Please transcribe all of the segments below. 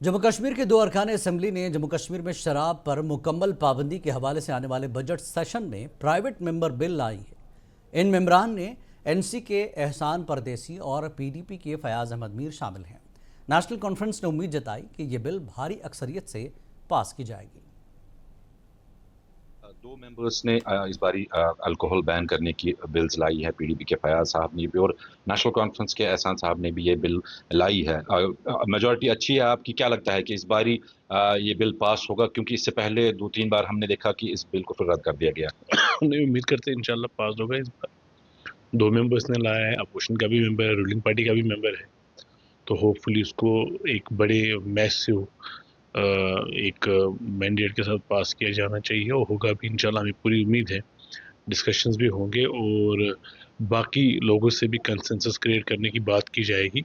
जम्मू कश्मीर के दो अरकान असेंबली ने जम्मू कश्मीर में शराब पर मुकम्मल पाबंदी के हवाले से आने वाले बजट सेशन में प्राइवेट मेंबर बिल लाई है। इन मेंबरान ने एनसी के एहसान परदेसी और पीडीपी के फयाज अहमद मीर शामिल हैं। नेशनल कॉन्फ्रेंस ने उम्मीद जताई कि ये बिल भारी अक्सरियत से पास की जाएगी। दो मेंबर्स ने इस बारी अल्कोहल बैन करने की बिल्स लाई है। पीडीपी के फयाज साहब ने भी और नेशनल कॉन्फ्रेंस के एहसान साहब ने भी ये बिल लाई है। मेजॉरिटी अच्छी है। आपकी क्या लगता है कि इस बारी ये बिल पास होगा? क्योंकि इससे पहले दो तीन बार हमने देखा कि इस बिल को फिर रद्द कर दिया गया। नहीं, उम्मीद करते हैं इंशाल्लाह पास होगा इस बार। दो मेंबर्स ने लाया है, अपोजिशन का भी मेंबर है, रूलिंग पार्टी का भी मेंबर है, तो होपफुली उसको एक बड़े मैसिव एक मैंडेट के साथ पास किया जाना चाहिए और होगा भी इंशाल्लाह। हमें पूरी उम्मीद है। डिस्कशंस भी होंगे और बाकी लोगों से भी कंसेंसस क्रिएट करने की बात की जाएगी।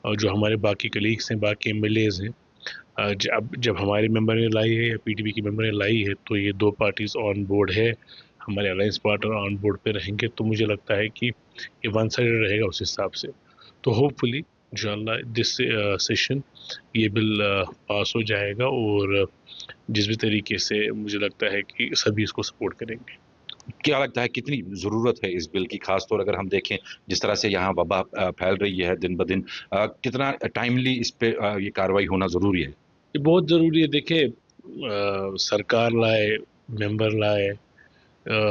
और जो हमारे बाकी कलीग्स हैं, बाकी एमएलएज हैं, जब हमारे मेंबर ने लाई है या पीटीपी की मेंबर ने लाई है, तो ये दो पार्टीज ऑन बोर्ड है, हमारे अलायंस पार्टनर ऑन बोर्ड पे रहेंगे, तो मुझे लगता है कि ये वन साइडेड रहेगा उस हिसाब से। तो होपफुली इंशाल्लाह दिस सेशन ये बिल पास हो जाएगा और जिस भी तरीके से मुझे लगता है कि सभी इसको सपोर्ट करेंगे। क्या लगता है कितनी जरूरत है इस बिल की? खासतौर अगर हम देखें जिस तरह से यहाँ वबा फैल रही है दिन ब दिन, कितना टाइमली इस पे ये कार्रवाई होना जरूरी है? ये बहुत ज़रूरी है। देखिए, सरकार लाए, मेंबर लाए,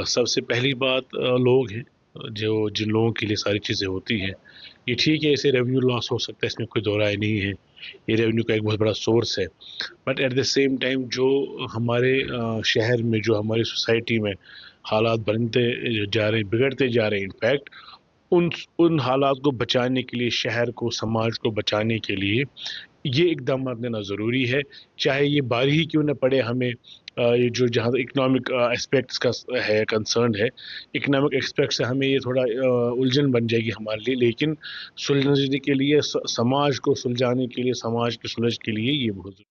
सबसे पहली बात लोग हैं, जो जिन लोगों के लिए सारी चीज़ें होती हैं। ये ठीक है, इसे रेवेन्यू लॉस हो सकता है, इसमें कोई दो राय नहीं है। ये रेवेन्यू का एक बहुत बड़ा सोर्स है। But at the same time जो हमारे शहर में, जो हमारी सोसाइटी में हालात बनते जा रहे हैं, बिगड़ते जा रहे हैं, इनफैक्ट उन उन हालात को बचाने के लिए, शहर को, समाज को बचाने के लिए ये इकदाम लेना ज़रूरी है। चाहे ये बारी ही क्यों ना पड़े हमें, ये जो जहाँ इकोनॉमिक एस्पेक्ट्स का है, कंसर्न है, इकोनॉमिक एस्पेक्ट से हमें ये थोड़ा उलझन बन जाएगी हमारे लिए, लेकिन सुलझने के लिए समाज को सुलझाने के लिए, समाज की सुलझ के लिए ये बहुत